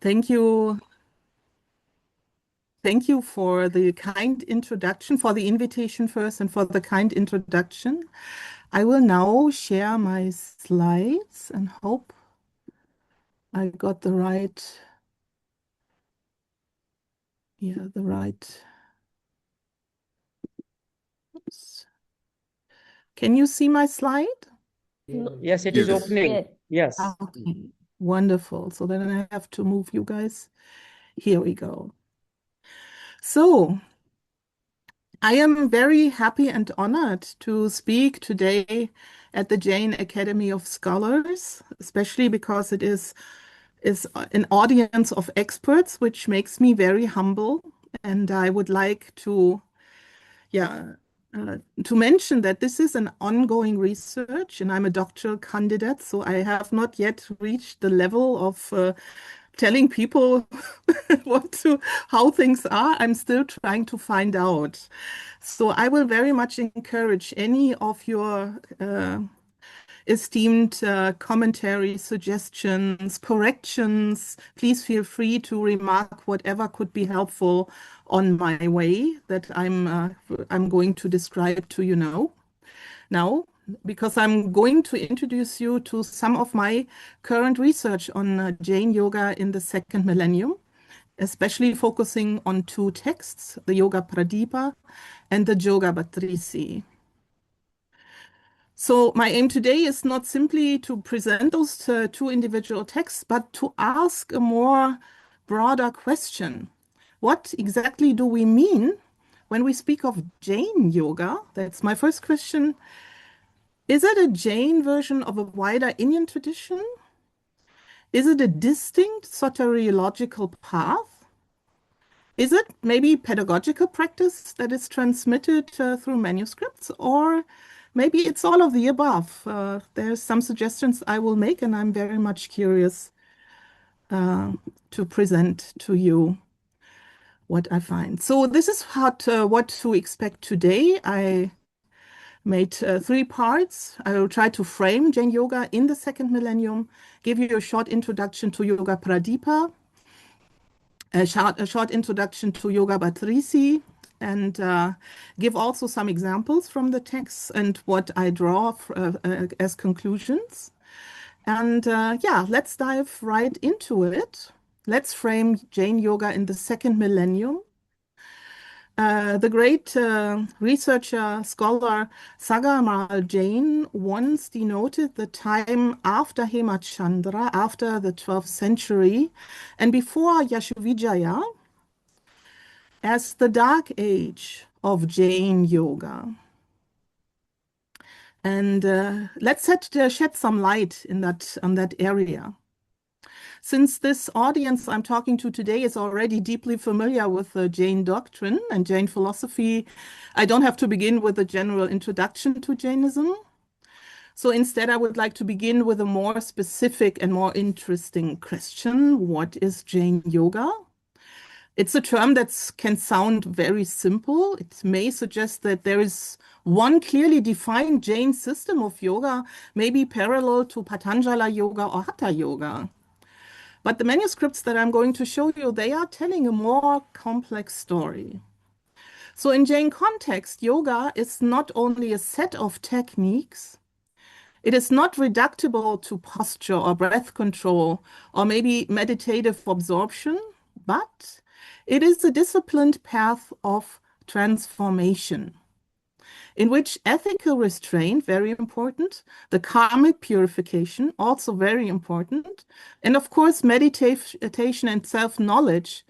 Thank you. Thank you for the kind introduction, for the invitation first, and for the kind introduction. I will now share my slides and hope I got the right, oops. Can you see my slide? Yes, it is opening. Yes. Okay, wonderful. So then I have to move you guys. Here we go. So I am very happy and honored to speak today at the Jain Academy of Scholars, especially because it is an audience of experts, which makes me very humble. And I would like to, yeah, to mention that this is an ongoing research, and I'm a doctoral candidate, so I have not yet reached the level of telling people how things are. I'm still trying to find out. So I will very much encourage any of your esteemed commentary, suggestions, corrections. Please feel free to remark whatever could be helpful on my way that I'm going to describe to you now, because I'm going to introduce you to some of my current research on Jain yoga in the second millennium, especially focusing on two texts, the Yoga Pradipa and the Yoga Bhatrisi. So my aim today is not simply to present those two individual texts, but to ask a more broader question. What exactly do we mean when we speak of Jain yoga? That's my first question. Is it a Jain version of a wider Indian tradition? Is it a distinct soteriological path? Is it maybe pedagogical practice that is transmitted through manuscripts, or maybe it's all of the above? There's some suggestions I will make, and I'm very much curious to present to you what I find. So this is what to expect today. I made three parts. I will try to frame Jain yoga in the second millennium, give you a short introduction to Yoga Pradipa, a short introduction to Yoga Bhatrisi, and give also some examples from the texts and what I draw as conclusions. And yeah, let's dive right into it. Let's frame Jain yoga in the second millennium. The great researcher, scholar Sagamal Jain once denoted the time after Hemachandra, after the 12th century, and before Yashovijaya, as the dark age of Jain yoga. And let's shed some light on that area. Since this audience I'm talking to today is already deeply familiar with the Jain doctrine and Jain philosophy, I don't have to begin with a general introduction to Jainism. So instead, I would like to begin with a more specific and more interesting question. What is Jain yoga? It's a term that can sound very simple. It may suggest that there is one clearly defined Jain system of yoga, maybe parallel to Patanjala yoga or Hatha yoga. But the manuscripts that I'm going to show you, they are telling a more complex story. So in Jain context, yoga is not only a set of techniques, it is not reducible to posture or breath control or maybe meditative absorption, but it is a disciplined path of transformation in which ethical restraint, very important, the karmic purification, also very important, and of course, meditation and self-knowledge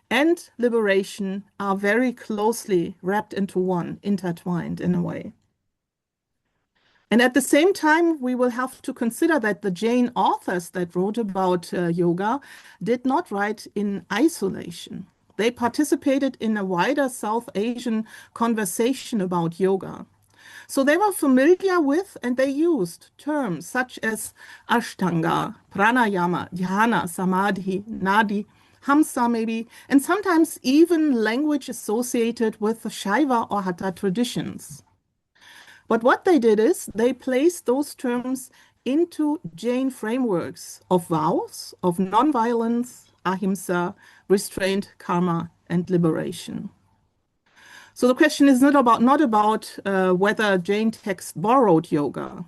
and liberation are very closely wrapped into one, intertwined in a way. And at the same time, we will have to consider that the Jain authors that wrote about yoga did not write in isolation. They participated in a wider South Asian conversation about yoga. So they were familiar with and they used terms such as Ashtanga, Pranayama, Dhyana, Samadhi, Nadi, Hamsa maybe, and sometimes even language associated with the Shaiva or Hatha traditions. But what they did is they placed those terms into Jain frameworks of vows, of nonviolence, ahimsa, restraint, karma, and liberation. So the question is not about whether Jain texts borrowed yoga.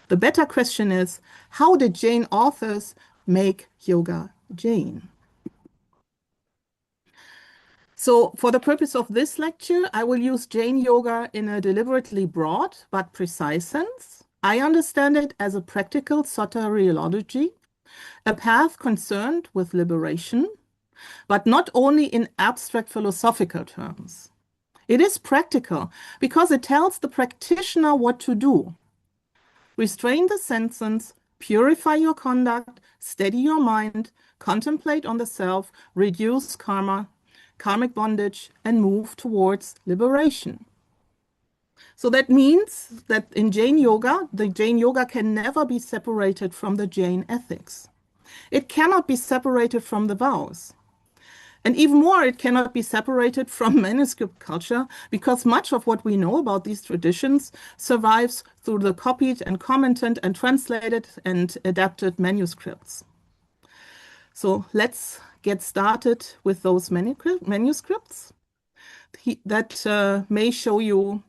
The better question is, how did Jain authors make yoga Jain? So for the purpose of this lecture, I will use Jain yoga in a deliberately broad but precise sense. I understand it as a practical soteriology, a path concerned with liberation, but not only in abstract philosophical terms. It is practical because it tells the practitioner what to do. Restrain the senses, purify your conduct, steady your mind, contemplate on the self, reduce karma, karmic bondage, and move towards liberation. So that means that in Jain yoga, the Jain yoga can never be separated from the Jain ethics. It cannot be separated from the vows. And even more, it cannot be separated from manuscript culture because much of what we know about these traditions survives through the copied and commented and translated and adapted manuscripts. So let's get started with those manuscripts that may show you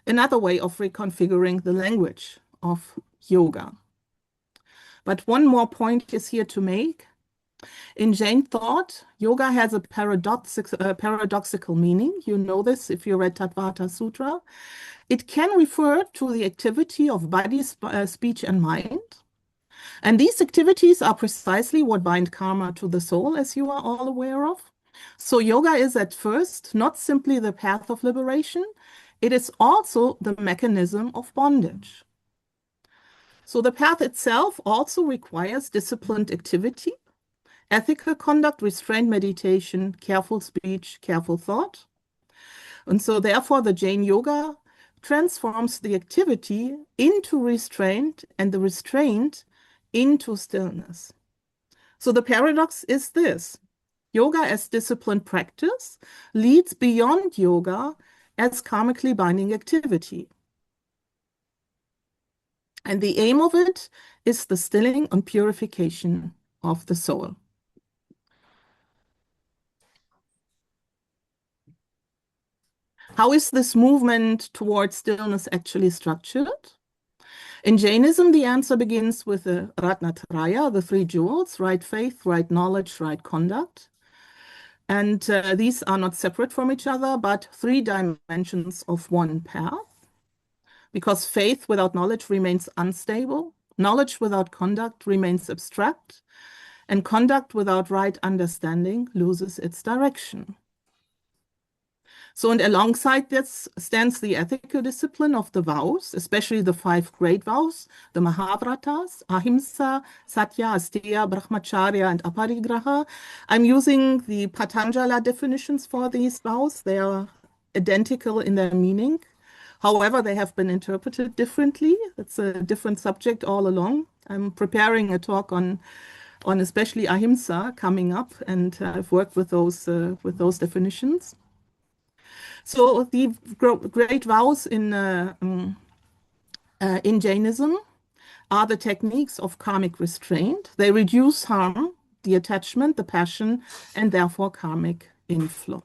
another way of reconfiguring the language of yoga. But one more point is here to make. In Jain thought, yoga has a paradoxical meaning. You know this if you read Tattva Sutra. It can refer to the activity of body, speech, and mind. And these activities are precisely what bind karma to the soul, as you are all aware of. So yoga is at first not simply the path of liberation, it is also the mechanism of bondage. So the path itself also requires disciplined activity, ethical conduct, restrained meditation, careful speech, careful thought. And so therefore the Jain yoga transforms the activity into restraint and the restraint into stillness. So the paradox is this: yoga as disciplined practice leads beyond yoga as karmically binding activity. And the aim of it is the stilling and purification of the soul. How is this movement towards stillness actually structured? In Jainism, the answer begins with the Ratnatraya, the three jewels: right faith, right knowledge, right conduct. And these are not separate from each other, but three dimensions of one path. Because faith without knowledge remains unstable, knowledge without conduct remains abstract, and conduct without right understanding loses its direction. So, and alongside this stands the ethical discipline of the vows, especially the 5 great vows, the Mahavratas, Ahimsa, Satya, Asteya, Brahmacharya, and Aparigraha. I'm using the Patanjala definitions for these vows. They are identical in their meaning. However, they have been interpreted differently. It's a different subject all along. I'm preparing a talk on especially Ahimsa coming up, and I've worked with those definitions. So the great vows in Jainism are the techniques of karmic restraint. They reduce harm, the attachment, the passion, and therefore karmic inflow.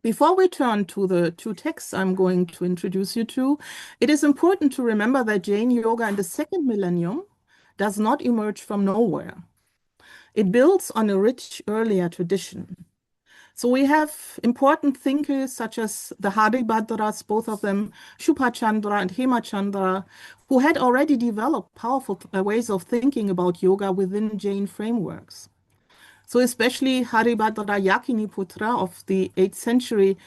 Before we turn to the 2 texts I'm going to introduce you to, it is important to remember that Jain yoga in the 2nd millennium does not emerge from nowhere. It builds on a rich earlier tradition. So we have important thinkers such as the Haribhadras, both of them, Shubhachandra and Hemachandra, who had already developed powerful ways of thinking about yoga within Jain frameworks. So especially Haribhadra Yakiniputra of the 8th century,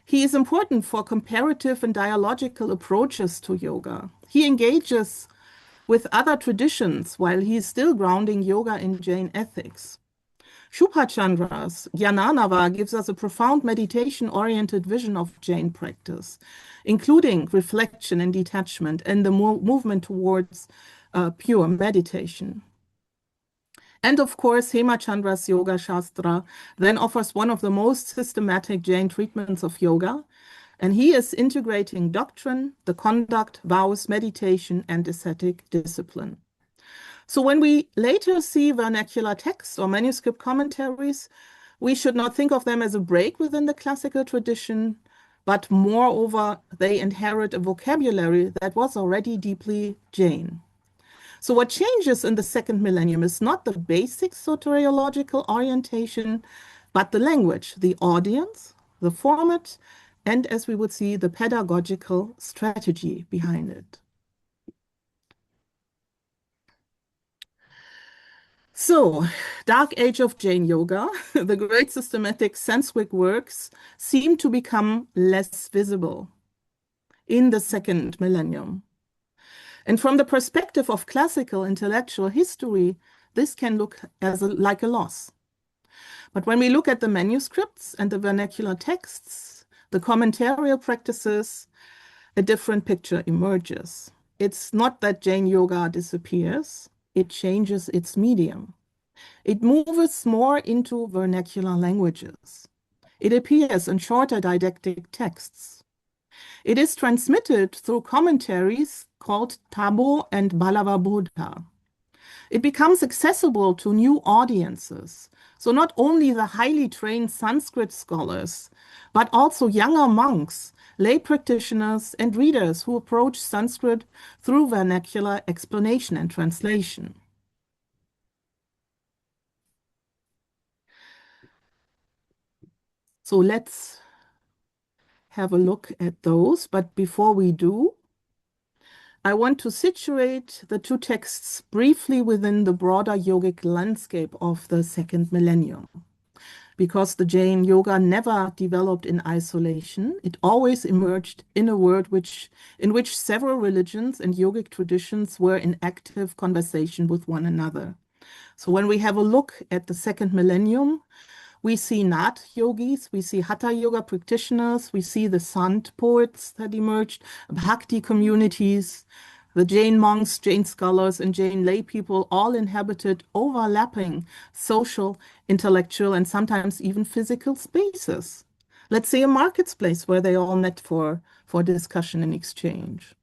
he is important for comparative and dialogical approaches to yoga. He engages with other traditions while he is still grounding yoga in Jain ethics. Shubhachandra's Jnananava gives us a profound meditation-oriented vision of Jain practice, including reflection and detachment and the movement towards pure meditation. And of course, Hemachandra's Yoga Shastra then offers one of the most systematic Jain treatments of yoga, And he is integrating doctrine, the conduct, vows, meditation, and ascetic discipline. So when we later see vernacular texts or manuscript commentaries, we should not think of them as a break within the classical tradition, but moreover, they inherit a vocabulary that was already deeply Jain. So what changes in the second millennium is not the basic soteriological orientation, but the language, the audience, the format, and as we would see, the pedagogical strategy behind it. So, Dark Age of Jain Yoga, the great systematic Sanskrit works seem to become less visible in the second millennium. And from the perspective of classical intellectual history, this can look like a loss. But when we look at the manuscripts and the vernacular texts, the commentarial practices, a different picture emerges. It's not that Jain Yoga disappears, it changes its medium. It moves more into vernacular languages. It appears in shorter didactic texts. It is transmitted through commentaries called Tabo and Ballava Buddha. It becomes accessible to new audiences. So not only the highly trained Sanskrit scholars, but also younger monks, lay practitioners, and readers who approach Sanskrit through vernacular explanation and translation. So let's have a look at those. But before we do, I want to situate the two texts briefly within the broader yogic landscape of the second millennium. Because the Jain yoga never developed in isolation, it always emerged in a world in which several religions and yogic traditions were in active conversation with one another. So when we have a look at the second millennium, we see Nath yogis, we see Hatha yoga practitioners, we see the Sant poets that emerged, Bhakti communities, the Jain monks, Jain scholars, and Jain lay people all inhabited overlapping social, intellectual, and sometimes even physical spaces. Let's say a marketplace where they all met for discussion and exchange.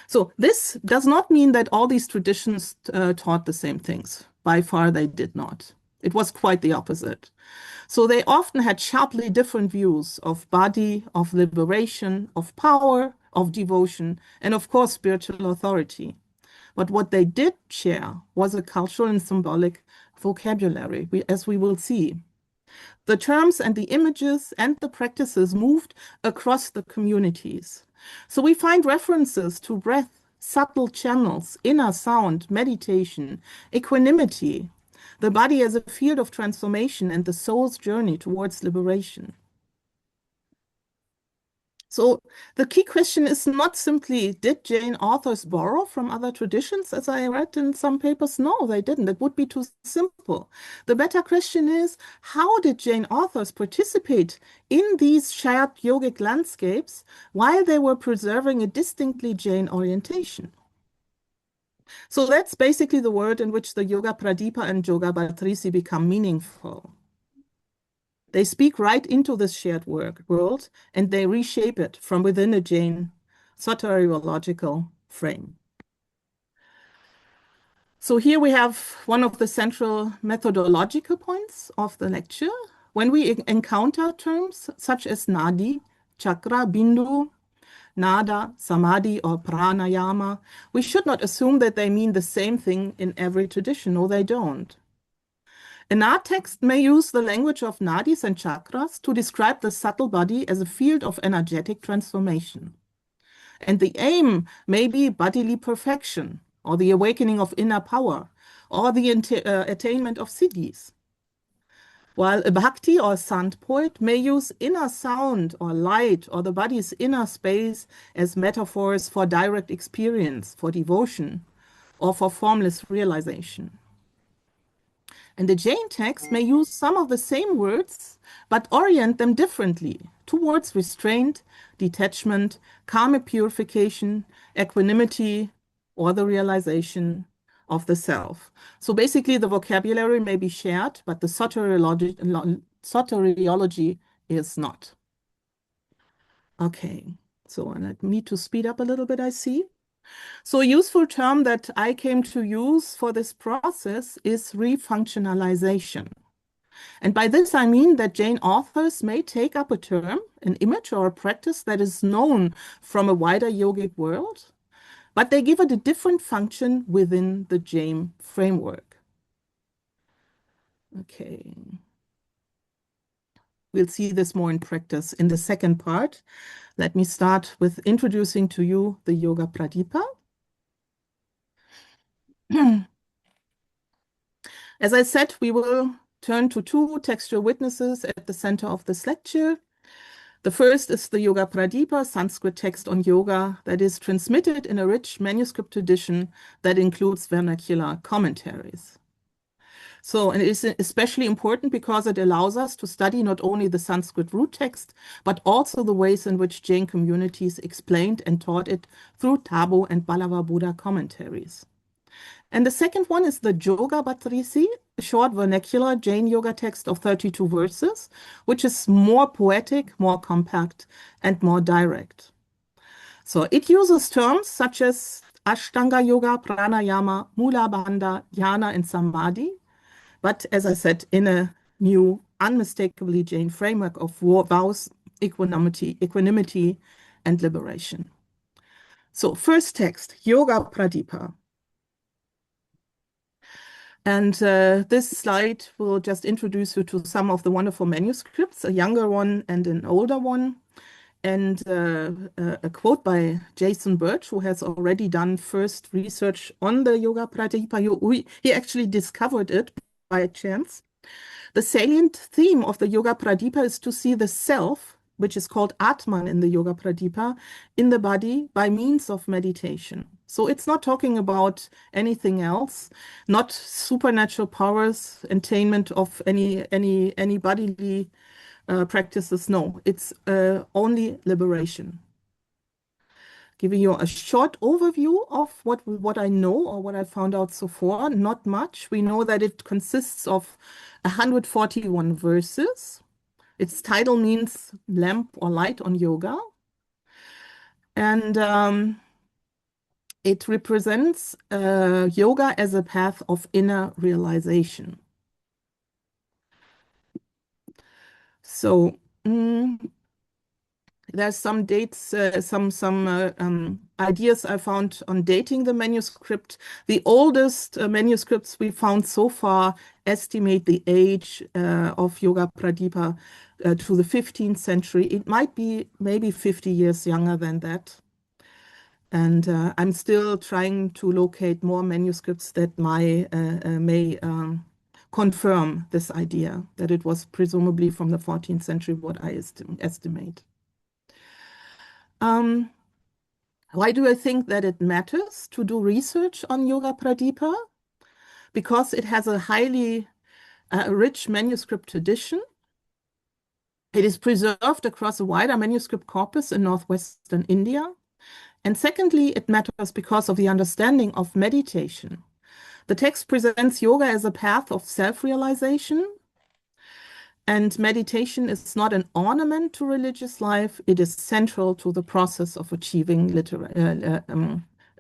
So this does not mean that all these traditions taught the same things. By far they did not. It was quite the opposite. So they often had sharply different views of body, of liberation, of power, of devotion, and of course, spiritual authority. But what they did share was a cultural and symbolic vocabulary, as we will see. The terms and the images and the practices moved across the communities. So we find references to breath, subtle channels, inner sound, meditation, equanimity, the body as a field of transformation and the soul's journey towards liberation. So the key question is not simply, did Jain authors borrow from other traditions, as I read in some papers? No, they didn't. It would be too simple. The better question is, how did Jain authors participate in these shared yogic landscapes while they were preserving a distinctly Jain orientation? So that's basically the world in which the Yoga Pradipa and Yoga Bhatrisi become meaningful. They speak right into this shared world, and they reshape it from within a Jain soteriological frame. So here we have one of the central methodological points of the lecture. When we encounter terms such as nadi, chakra, bindu, nada, samadhi, or pranayama, we should not assume that they mean the same thing in every tradition. No, they don't. An art text may use the language of nadis and chakras to describe the subtle body as a field of energetic transformation. And the aim may be bodily perfection, or the awakening of inner power, or the attainment of siddhis. While a bhakti or sant poet may use inner sound or light or the body's inner space as metaphors for direct experience, for devotion, or for formless realization. And the Jain text may use some of the same words, but orient them differently towards restraint, detachment, karma purification, equanimity, or the realization of the self. So basically the vocabulary may be shared, but the soteriology is not. Okay, so I need to speed up a little bit, I see. So a useful term that I came to use for this process is refunctionalization. And by this, I mean that Jain authors may take up a term, an image, or a practice that is known from a wider yogic world, but they give it a different function within the Jain framework. Okay. We'll see this more in practice in the second part. Let me start with introducing to you the Yoga Pradipa. As I said, we will turn to two textual witnesses at the center of this lecture. The first is the Yoga Pradipa, Sanskrit text on yoga that is transmitted in a rich manuscript tradition that includes vernacular commentaries. So, and it is especially important because it allows us to study not only the Sanskrit root text, but also the ways in which Jain communities explained and taught it through Tabo and Ballava Buddha commentaries. And the second one is the Yoga Bhattrisi, a short vernacular Jain yoga text of 32 verses, which is more poetic, more compact, and more direct. So it uses terms such as Ashtanga Yoga, Pranayama, Mula Bandha, Jnana, and Samadhi, but as I said, in a new, unmistakably Jain framework of vows, equanimity, and liberation. So first text, Yoga Pradipa. And this slide will just introduce you to some of the wonderful manuscripts, a younger one and an older one. And a quote by Jason Birch, who has already done first research on the Yoga Pradipa. He actually discovered it by chance. The salient theme of the Yoga Pradipa is to see the self, which is called Atman in the Yoga Pradipa, in the body by means of meditation. So it's not talking about anything else, not supernatural powers, attainment of any bodily practices. No, it's only liberation. Giving you a short overview of what I know or what I found out so far, not much. We know that it consists of 141 verses. Its title means lamp or light on yoga. And it represents yoga as a path of inner realization. So there's some dates, some ideas I found on dating the manuscript. The oldest manuscripts we found so far estimate the age of Yoga Pradipa to the 15th century. It might be maybe 50 years younger than that. And I'm still trying to locate more manuscripts that may confirm this idea, that it was presumably from the 14th century, what I estimate. Why do I think that it matters to do research on Yoga Pradipa? Because it has a highly rich manuscript tradition. It is preserved across a wider manuscript corpus in northwestern India. And secondly, it matters because of the understanding of meditation. The text presents yoga as a path of self-realization. And meditation is not an ornament to religious life. It is central to the process of achieving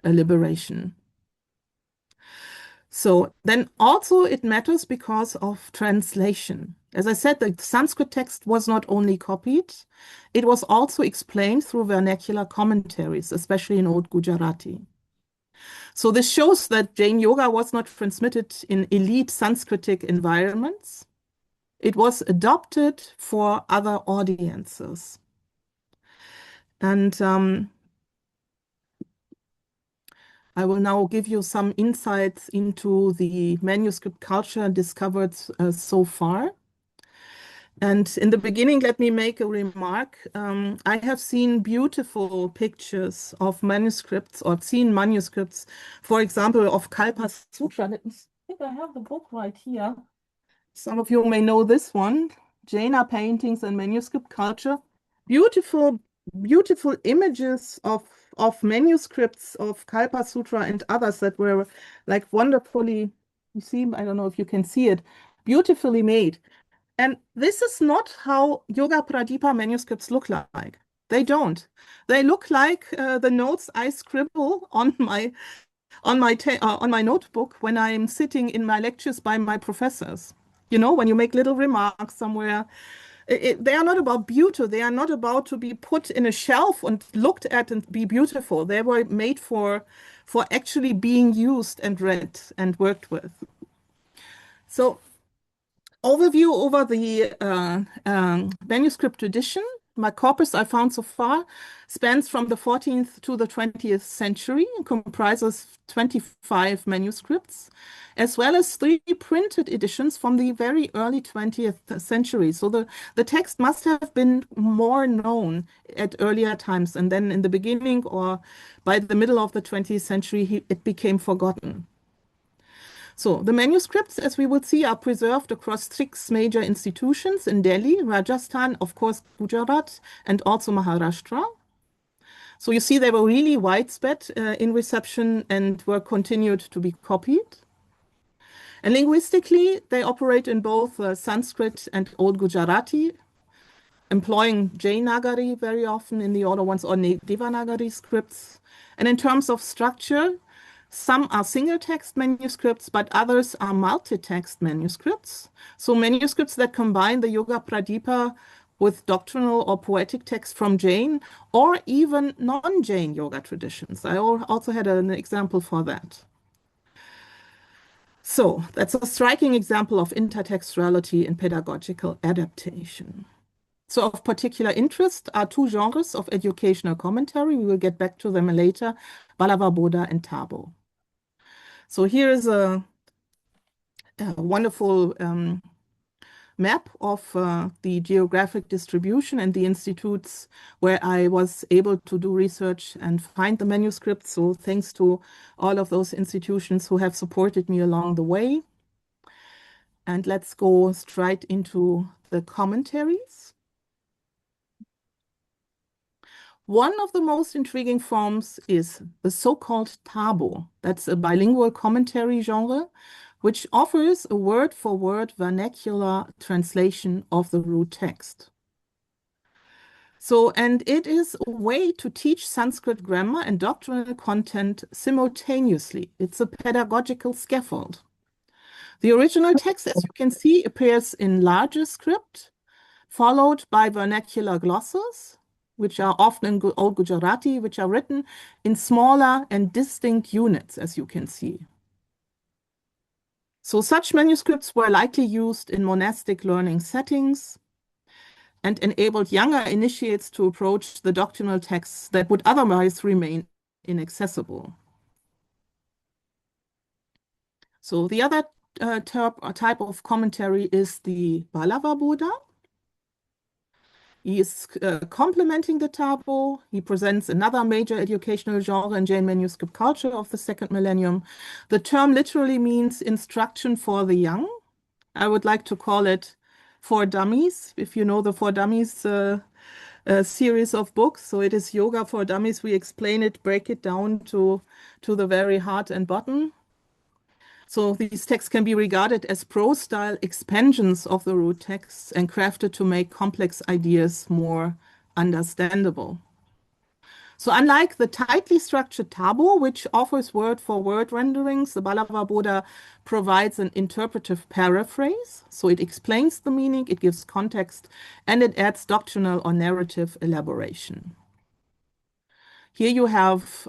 liberation. So then also it matters because of translation. As I said, the Sanskrit text was not only copied, it was also explained through vernacular commentaries, especially in Old Gujarati. So this shows that Jain yoga was not transmitted in elite Sanskritic environments. It was adopted for other audiences. And I will now give you some insights into the manuscript culture discovered so far. And in the beginning, let me make a remark. I have seen beautiful pictures of manuscripts or seen manuscripts, for example, of Kalpa Sutra. I think I have the book right here. Some of you may know this one, Jaina paintings and manuscript culture. Beautiful, beautiful images of manuscripts of Kalpa Sutra and others that were like wonderfully, you see, I don't know if you can see it, beautifully made. And this is not how Yoga Pradipa manuscripts look like. They don't. They look like the notes I scribble on my notebook when I'm sitting in my lectures by my professors. You know, when you make little remarks somewhere, they are not about beauty. They are not about to be put in a shelf and looked at and be beautiful. They were made for actually being used and read and worked with. So, overview over the manuscript tradition. My corpus I found so far spans from the 14th to the 20th century and comprises 25 manuscripts, as well as 3 printed editions from the very early 20th century. So the text must have been more known at earlier times, and then in the beginning or by the middle of the 20th century, it became forgotten. So the manuscripts, as we will see, are preserved across 6 major institutions in Delhi, Rajasthan, of course, Gujarat, and also Maharashtra. So you see they were really widespread in reception and were continued to be copied. And linguistically, they operate in both Sanskrit and Old Gujarati, employing Jain Nagari very often in the older ones or Devanagari scripts. And in terms of structure, some are single text manuscripts, but others are multi-text manuscripts. So manuscripts that combine the Yoga Pradipa with doctrinal or poetic texts from Jain or even non-Jain yoga traditions. I also had an example for that. So that's a striking example of intertextuality in pedagogical adaptation. So of particular interest are 2 genres of educational commentary. We will get back to them later, Balavaboda and Tabo. So here is a wonderful map of the geographic distribution and the institutes where I was able to do research and find the manuscripts. So thanks to all of those institutions who have supported me along the way. And let's go straight into the commentaries. One of the most intriguing forms is the so-called Tabo. That's a bilingual commentary genre, which offers a word-for-word vernacular translation of the root text. So, and it is a way to teach Sanskrit grammar and doctrinal content simultaneously. It's a pedagogical scaffold. The original text, as you can see, appears in larger script, followed by vernacular glosses, which are often in Old Gujarati, which are written in smaller and distinct units, as you can see. So such manuscripts were likely used in monastic learning settings and enabled younger initiates to approach the doctrinal texts that would otherwise remain inaccessible. So the other type of commentary is the Balavaboda. He is complementing the Tabo. He presents another major educational genre in Jain manuscript culture of the 2nd millennium. The term literally means instruction for the young. I would like to call it For Dummies, if you know the For Dummies series of books. So it is yoga for dummies. We explain it, break it down to the very heart and bottom. So these texts can be regarded as prose-style expansions of the root texts and crafted to make complex ideas more understandable. So unlike the tightly structured Tabo, which offers word-for-word renderings, the Balavaboda provides an interpretive paraphrase. So it explains the meaning, it gives context, and it adds doctrinal or narrative elaboration. Here you have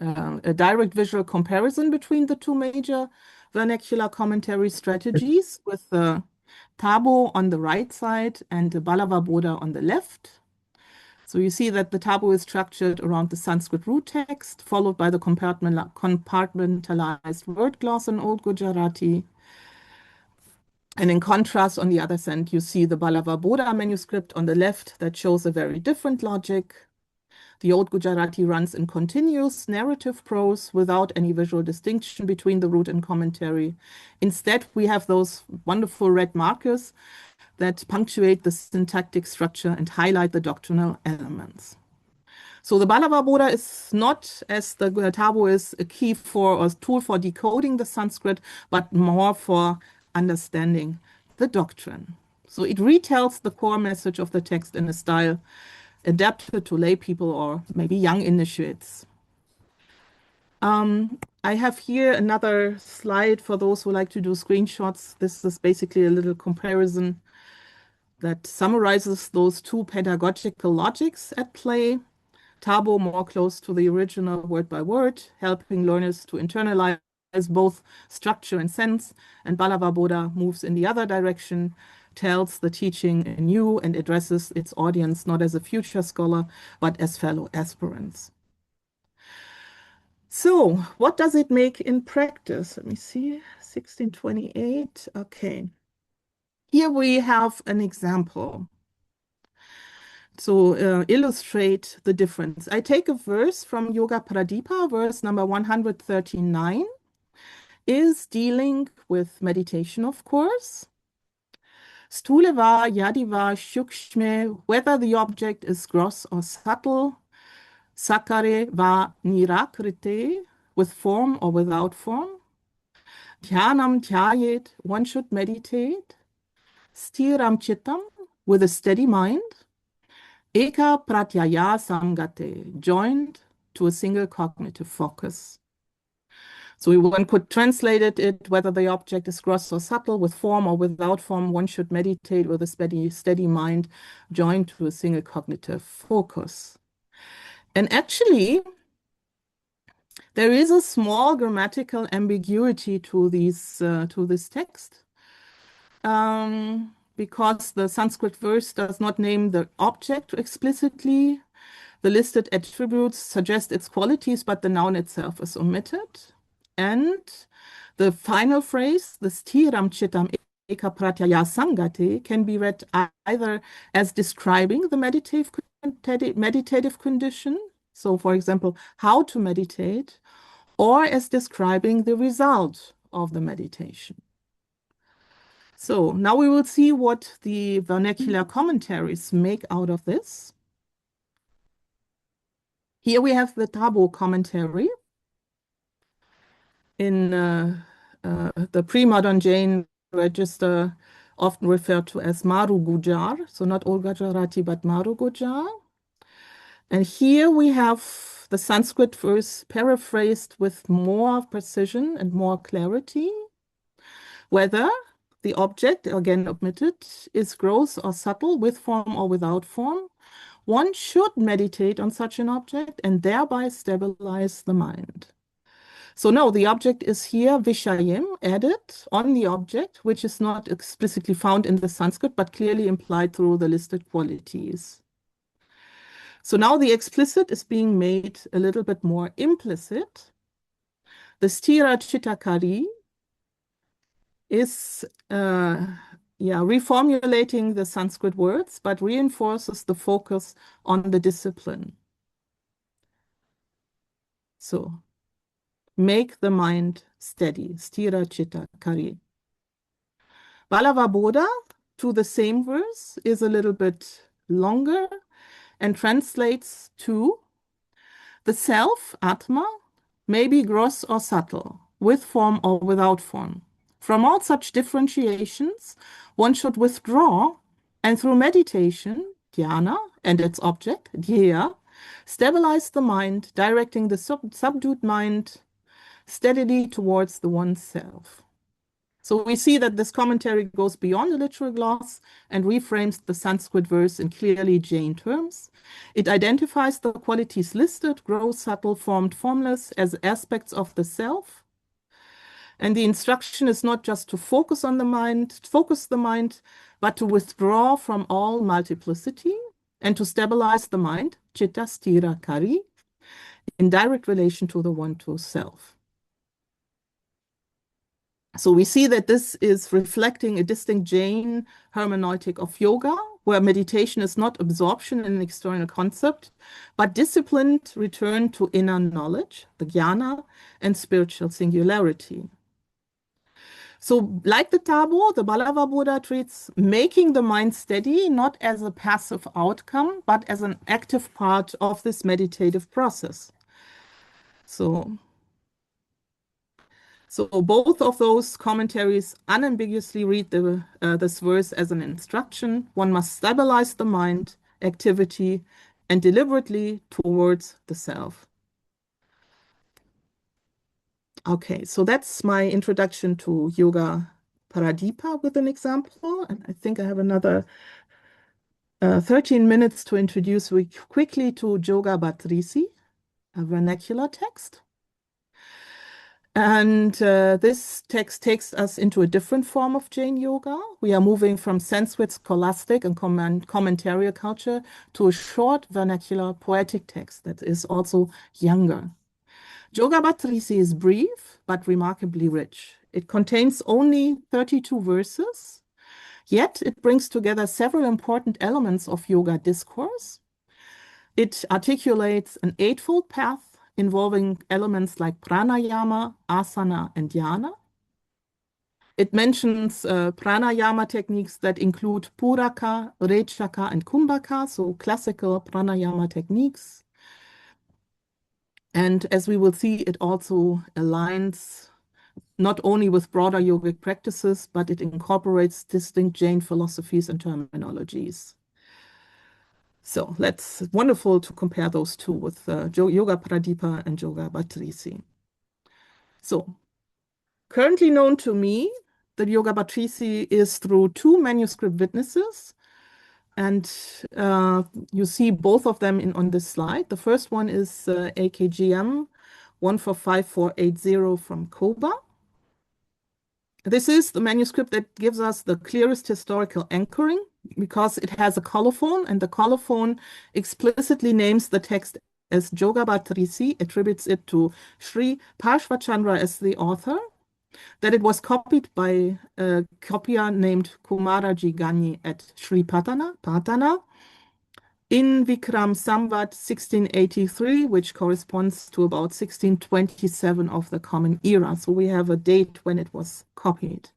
a direct visual comparison between the 2 major vernacular commentary strategies, with the Tabo on the right side and the Balavaboda on the left. So you see that the Tabo is structured around the Sanskrit root text, followed by the compartmentalized word gloss in Old Gujarati. And in contrast, on the other side, you see the Balavaboda manuscript on the left that shows a very different logic. The Old Gujarati runs in continuous narrative prose without any visual distinction between the root and commentary. Instead, we have those wonderful red markers that punctuate the syntactic structure and highlight the doctrinal elements. So the Balavaboda is not, as the Tabo is, a key for or tool for decoding the Sanskrit, but more for understanding the doctrine. So it retells the core message of the text in a style adapted to lay people or maybe young initiates. I have here another slide for those who like to do screenshots. This is basically a little comparison that summarizes those two pedagogical logics at play. Tabo more close to the original word by word, helping learners to internalize both structure and sense, and Balavaboda moves in the other direction, tells the teaching anew and addresses its audience not as a future scholar, but as fellow aspirants. So what does it make in practice? Let me see, 1628, okay. Here we have an example to illustrate the difference. I take a verse from Yoga Pradipa, verse number 139, is dealing with meditation, of course. Stuleva, yadiva, shukshme, whether the object is gross or subtle. Sakare va nirakrite, with form or without form. Dhyanam dhyayet, one should meditate. Stiram chittam, with a steady mind. Eka pratyaya samgate, joined to a single cognitive focus. So one could translate it, whether the object is gross or subtle, with form or without form, one should meditate with a steady mind, joined to a single cognitive focus. And actually, there is a small grammatical ambiguity to this text, because the Sanskrit verse does not name the object explicitly. The listed attributes suggest its qualities, but the noun itself is omitted. And the final phrase, the stiram chittam eka pratyaya sangate, can be read either as describing the meditative condition, so for example, how to meditate, or as describing the result of the meditation. So now we will see what the vernacular commentaries make out of this. Here we have the Tabo commentary. In the pre-modern Jain register, often referred to as Maru Gujar, so not Ol Gujarati, but Maru Gujar. And here we have the Sanskrit verse paraphrased with more precision and more clarity. Whether the object, again omitted, is gross or subtle, with form or without form, one should meditate on such an object and thereby stabilize the mind. So no, the object is here, Vishayim, added on the object, which is not explicitly found in the Sanskrit, but clearly implied through the listed qualities. So now the explicit is being made a little bit more implicit. The stira chitakari is reformulating the Sanskrit words, but reinforces the focus on the discipline. So make the mind steady, stira chitakari. Balavaboda, to the same verse, is a little bit longer and translates to the self, Atma, may be gross or subtle, with form or without form. From all such differentiations, one should withdraw and through meditation, dhyana, and its object, dhya, stabilize the mind, directing the subdued mind steadily towards the oneself. So we see that this commentary goes beyond the literal gloss and reframes the Sanskrit verse in clearly Jain terms. It identifies the qualities listed, gross, subtle, formed, formless, as aspects of the self. And the instruction is not just to focus the mind, but to withdraw from all multiplicity and to stabilize the mind, chitta stira kari, in direct relation to the one to self. So we see that this is reflecting a distinct Jain hermeneutic of yoga, where meditation is not absorption in an external concept, but disciplined return to inner knowledge, the jnana, and spiritual singularity. So like the Tabo, the Balavaboda treats making the mind steady not as a passive outcome, but as an active part of this meditative process. So both of those commentaries unambiguously read this verse as an instruction. One must stabilize the mind, activity, and deliberately towards the self. Okay, so that's my introduction to Yoga Paradipa with an example. And I think I have another 13 minutes to introduce you quickly to Yoga Bhatrisi, a vernacular text. And this text takes us into a different form of Jain yoga. We are moving from Sanskrit scholastic and commentarial culture to a short vernacular poetic text that is also younger. Yoga Bhatrisi is brief, but remarkably rich. It contains only 32 verses, yet it brings together several important elements of yoga discourse. It articulates an eightfold path involving elements like pranayama, asana, and dhyana. It mentions pranayama techniques that include puraka, rechaka, and kumbhaka, so classical pranayama techniques. And as we will see, it also aligns not only with broader yogic practices, but it incorporates distinct Jain philosophies and terminologies. So it's wonderful to compare those two with Yoga Paradipa and Yoga Bhatrisi. So currently known to me, the Yoga Bhatrisi is through two manuscript witnesses. And you see both of them on this slide. The first one is AKGM 145480 from Koba. This is the manuscript that gives us the clearest historical anchoring because it has a colophon, and the colophon explicitly names the text as Yoga Bhatrisi, attributes it to Sri Parshvachandra as the author, that it was copied by a copier named Kumaraji Gani at Sri Patana in Vikram Samvat 1683, which corresponds to about 1627 of the Common Era. So we have a date when it was copied.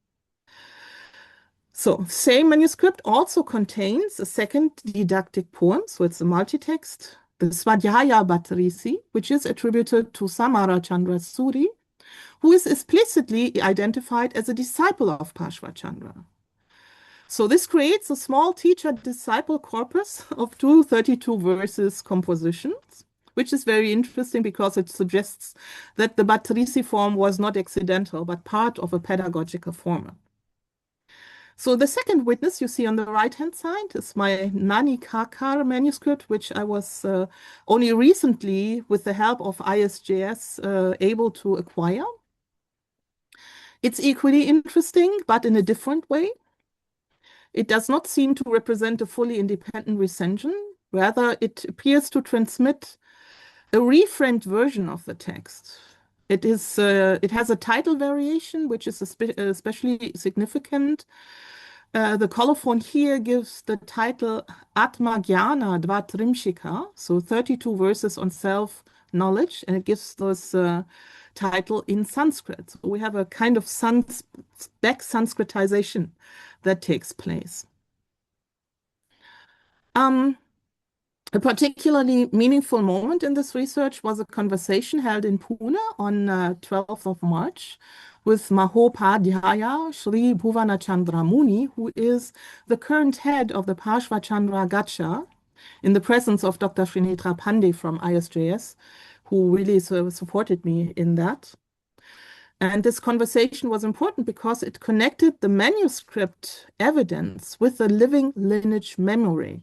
So same manuscript also contains a second didactic poem, so it's a multi-text, the Svadhyaya Bhatrisi, which is attributed to Samara Chandra Suri, who is explicitly identified as a disciple of Parshvachandra. So this creates a small teacher-disciple corpus of 232 verses compositions, which is very interesting because it suggests that the Bhatrisi form was not accidental, but part of a pedagogical format. So the second witness you see on the right-hand side is my Nani Kakar manuscript, which I was only recently, with the help of ISJS, able to acquire. It's equally interesting, but in a different way. It does not seem to represent a fully independent recension. Rather, it appears to transmit a reframed version of the text. It has a title variation, which is especially significant. The colophon here gives the title Atma Jnana Dvatrimshika, so 32 verses on self-knowledge, and it gives this title in Sanskrit. So we have a kind of back Sanskritization that takes place. A particularly meaningful moment in this research was a conversation held in Pune on 12th of March with Mahopadhyaya Sri Bhuvanachandra Muni, who is the current head of the Parshvachandra Gacha, in the presence of Dr. Srinitra Pandey from ISJS, who really supported me in that. And this conversation was important because it connected the manuscript evidence with the living lineage memory.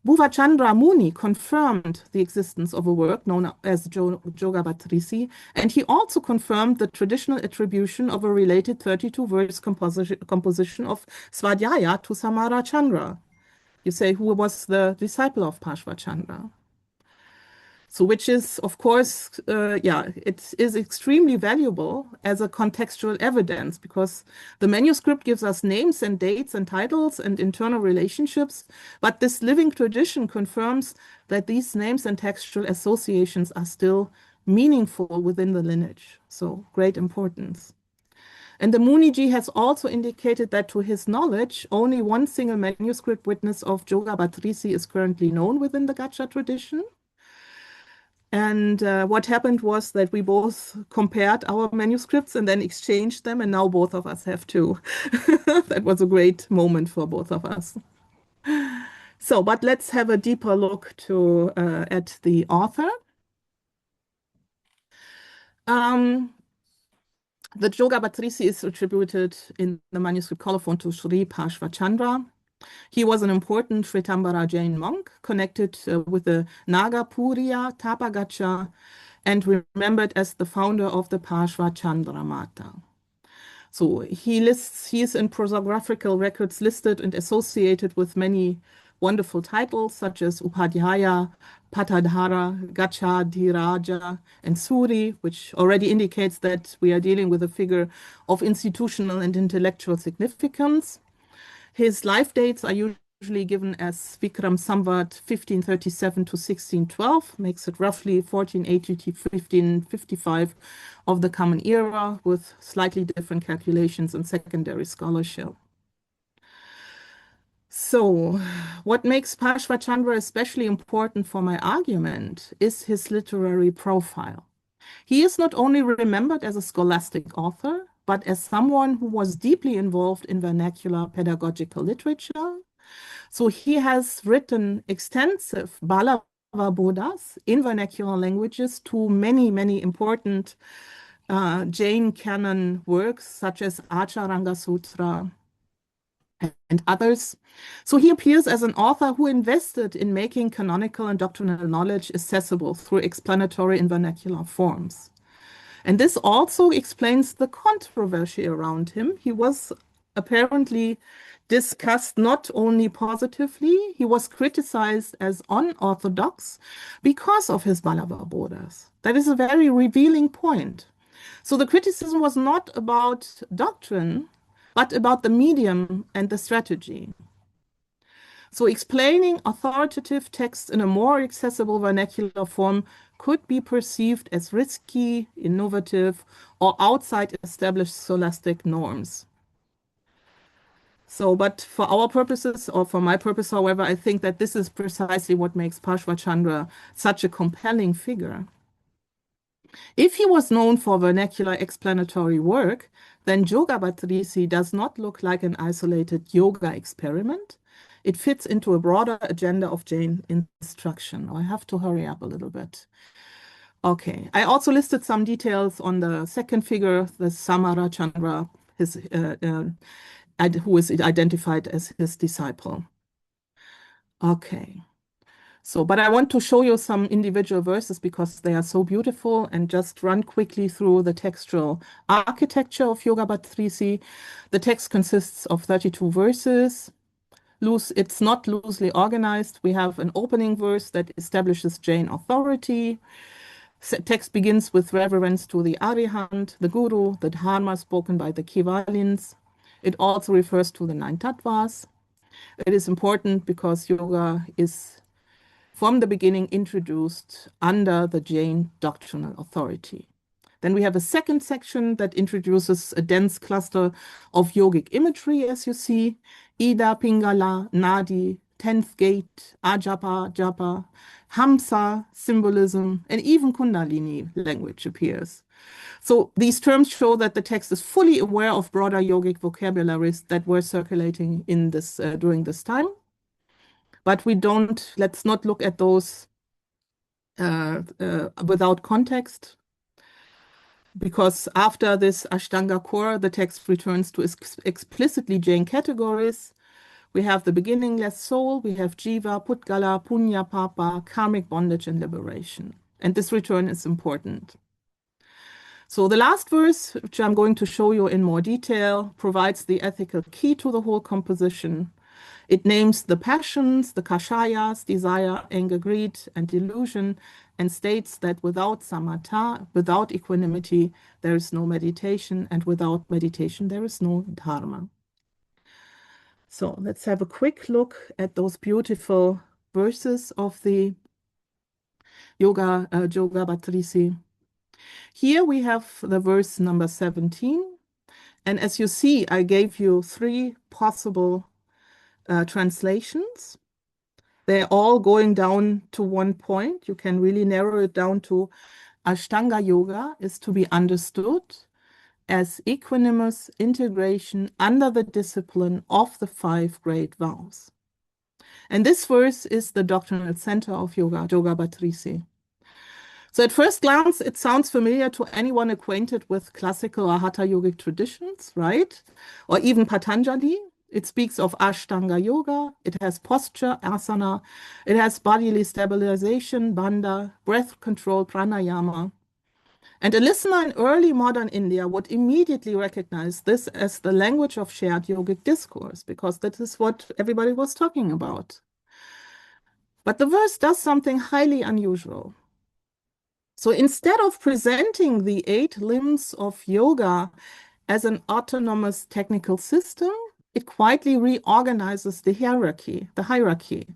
Bhuvachandra Muni confirmed the existence of a work known as Yoga Bhatrisi, and he also confirmed the traditional attribution of a related 32-verse composition of Svadhyaya to Samara Chandra. You say, who was the disciple of Parshvachandra? So which is, of course, it is extremely valuable as a contextual evidence because the manuscript gives us names and dates and titles and internal relationships, but this living tradition confirms that these names and textual associations are still meaningful within the lineage. So great importance. And the Muniji has also indicated that to his knowledge, only one single manuscript witness of Yoga Bhatrisi is currently known within the Gacha tradition. And what happened was that we both compared our manuscripts and then exchanged them, and now both of us have two. That was a great moment for both of us. So, but let's have a deeper look at the author. The Yoga Bhatrisi is attributed in the manuscript colophon to Sri Parshvachandra. He was an important Shvetambara Jain monk connected with the Nagapuriya Tapagacha and remembered as the founder of the Parshvachandra Mata. So he is in prosographical records listed and associated with many wonderful titles such as Upadhyaya, Patadhara, Gachadhiraja, and Suri, which already indicates that we are dealing with a figure of institutional and intellectual significance. His life dates are usually given as Vikram Samvat 1537 to 1612, makes it roughly 1480 to 1555 of the Common Era, with slightly different calculations and secondary scholarship. So, what makes Parshvachandra especially important for my argument is his literary profile. He is not only remembered as a scholastic author, but as someone who was deeply involved in vernacular pedagogical literature. So he has written extensive Balava Bodhas in vernacular languages to many, many important Jain canon works, such as Acharanga Sutra and others. So he appears as an author who invested in making canonical and doctrinal knowledge accessible through explanatory and vernacular forms. And this also explains the controversy around him. He was apparently discussed not only positively, he was criticized as unorthodox because of his Balava Bodhas. That is a very revealing point. So the criticism was not about doctrine, but about the medium and the strategy. So explaining authoritative texts in a more accessible vernacular form could be perceived as risky, innovative, or outside established scholastic norms. So, but for our purposes, or for my purpose, however, I think that this is precisely what makes Parshvachandra such a compelling figure. If he was known for vernacular explanatory work, then Yoga Bhatrisi does not look like an isolated yoga experiment. It fits into a broader agenda of Jain instruction. I have to hurry up a little bit. Okay, I also listed some details on the second figure, the Samara Chandra, who is identified as his disciple. Okay. So, but I want to show you some individual verses because they are so beautiful, and just run quickly through the textual architecture of Yoga Bhatrisi. The text consists of 32 verses. It's not loosely organized. We have an opening verse that establishes Jain authority. Text begins with reverence to the Arihant, the Guru, the Dharma spoken by the Kevalins. It also refers to the 9 tattvas. It is important because yoga is from the beginning introduced under the Jain doctrinal authority. Then we have a second section that introduces a dense cluster of yogic imagery, as you see. Ida, Pingala, Nadi, 10th gate, Ajapa, Japa, Hamsa, symbolism, and even Kundalini language appears. So these terms show that the text is fully aware of broader yogic vocabularies that were circulating in this during this time. But let's not look at those without context, because after this Ashtanga core, the text returns to explicitly Jain categories. We have the beginningless soul, we have Jiva, Putgala, Punya, Papa, karmic bondage, and liberation. And this return is important. So the last verse, which I'm going to show you in more detail, provides the ethical key to the whole composition. It names the passions, the kashayas, desire, anger, greed, and delusion, and states that without samatha, without equanimity, there is no meditation, and without meditation, there is no dharma. So let's have a quick look at those beautiful verses of the Yoga Bhatrisi. Here we have the verse number 17. And as you see, I gave you 3 possible translations. They're all going down to one point. You can really narrow it down to Ashtanga Yoga is to be understood as equanimous integration under the discipline of the 5 great vows. And this verse is the doctrinal center of yoga, Yoga Bhatrisi. So at first glance, it sounds familiar to anyone acquainted with classical or hatha yogic traditions, right? Or even Patanjali. It speaks of Ashtanga yoga. It has posture, asana. It has bodily stabilization, bandha, breath control, pranayama. And a listener in early modern India would immediately recognize this as the language of shared yogic discourse, because that is what everybody was talking about. But the verse does something highly unusual. So instead of presenting the 8 limbs of yoga as an autonomous technical system, it quietly reorganizes the hierarchy.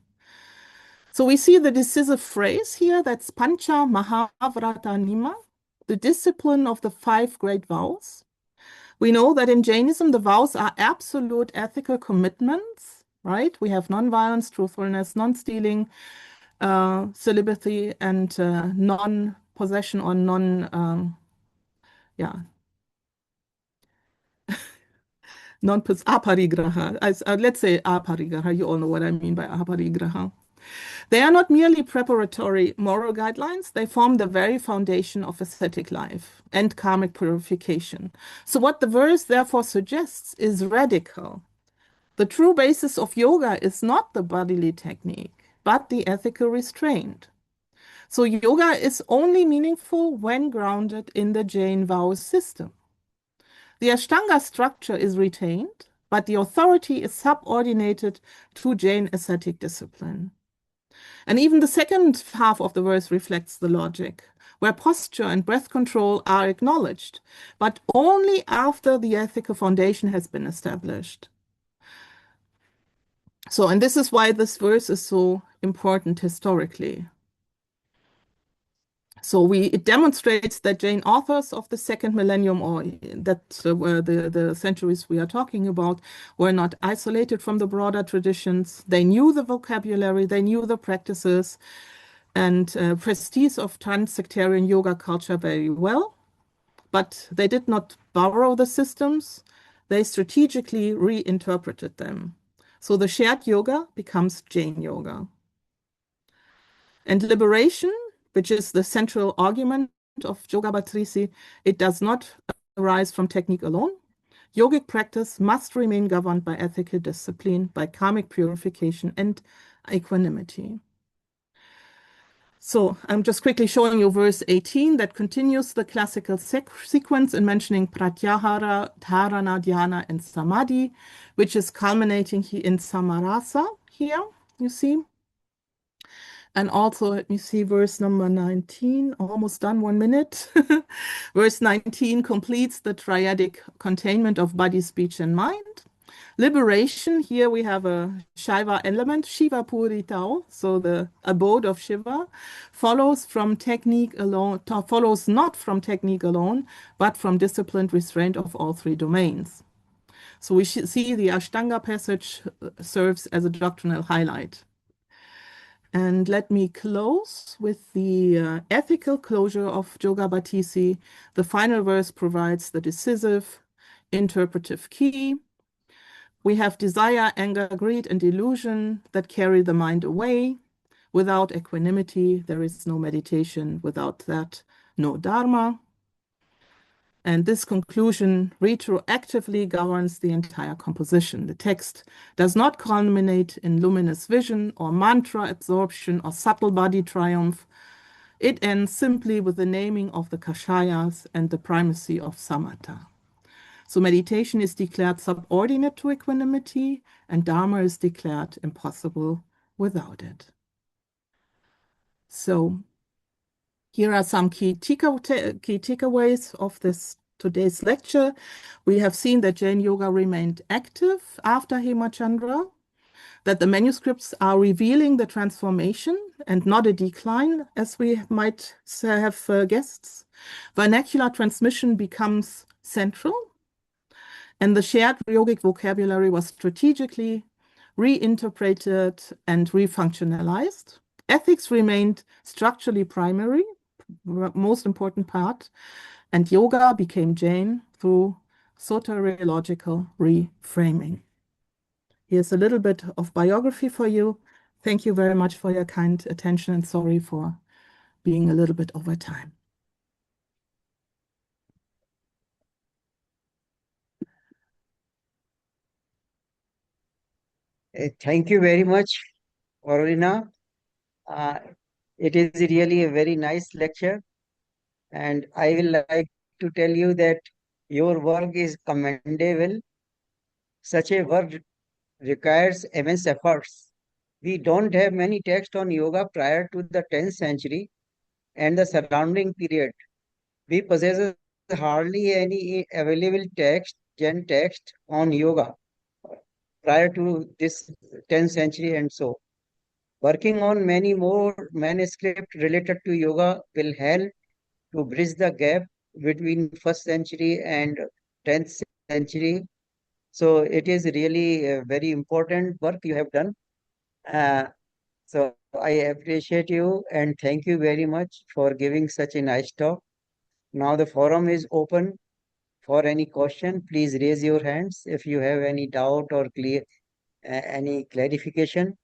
So we see the decisive phrase here, that's Pancha Mahavrata Nima, the discipline of the 5 great vows. We know that in Jainism, the vows are absolute ethical commitments, right? We have non-violence, truthfulness, non-stealing, celibacy, and non-possession or aparigraha. Let's say aparigraha. You all know what I mean by aparigraha. They are not merely preparatory moral guidelines. They form the very foundation of ascetic life and karmic purification. So what the verse therefore suggests is radical. The true basis of yoga is not the bodily technique, but the ethical restraint. So yoga is only meaningful when grounded in the Jain vow system. The Ashtanga structure is retained, but the authority is subordinated to Jain ascetic discipline. And even the second half of the verse reflects the logic, where posture and breath control are acknowledged, but only after the ethical foundation has been established. So, and this is why this verse is so important historically. So it demonstrates that Jain authors of the second millennium, or that were the centuries we are talking about, were not isolated from the broader traditions. They knew the vocabulary, they knew the practices and prestige of trans-sectarian yoga culture very well, but they did not borrow the systems. They strategically reinterpreted them. So the shared yoga becomes Jain yoga. And liberation, which is the central argument of Yoga Bhatrisi, it does not arise from technique alone. Yogic practice must remain governed by ethical discipline, by karmic purification and equanimity. So I'm just quickly showing you verse 18 that continues the classical sequence in mentioning pratyahara, dharana, dhyana, and samadhi, which is culminating in samarasa here, you see. And also, let me see, verse number 19, almost done, 1 minute. Verse 19 completes the triadic containment of body, speech, and mind. Liberation, here we have a Shiva element, Shiva Puri Tao, so the abode of Shiva, follows from technique alone, follows not from technique alone, but from disciplined restraint of all 3 domains. So we see the Ashtanga passage serves as a doctrinal highlight. And let me close with the ethical closure of Yoga Bhattisi. The final verse provides the decisive interpretive key. We have desire, anger, greed, and delusion that carry the mind away. Without equanimity, there is no meditation. Without that, no dharma. And this conclusion retroactively governs the entire composition. The text does not culminate in luminous vision or mantra absorption or subtle body triumph. It ends simply with the naming of the kashayas and the primacy of samatha. So meditation is declared subordinate to equanimity, and dharma is declared impossible without it. So here are some key takeaways of this today's lecture. We have seen that Jain yoga remained active after Hemachandra, that the manuscripts are revealing the transformation and not a decline, as we might have guessed. Vernacular transmission becomes central, and the shared yogic vocabulary was strategically reinterpreted and refunctionalized. Ethics remained structurally primary, most important part, and yoga became Jain through soteriological reframing. Here's a little bit of biography for you. Thank you very much for your kind attention and sorry for being a little bit over time. Thank you very much, Corinna. It is really a very nice lecture, and I will like to tell you that your work is commendable. Such a work requires immense efforts. We don't have many texts on yoga prior to the 10th century and the surrounding period. We possess hardly any available text, Jain text on yoga prior to this 10th century and so. Working on many more manuscripts related to yoga will help to bridge the gap between first century and 10th century. So it is really a very important work you have done. Uh, so I appreciate you and thank you very much for giving such a nice talk. Now the forum is open for any question. Please raise your hands if you have any doubt or any clarification.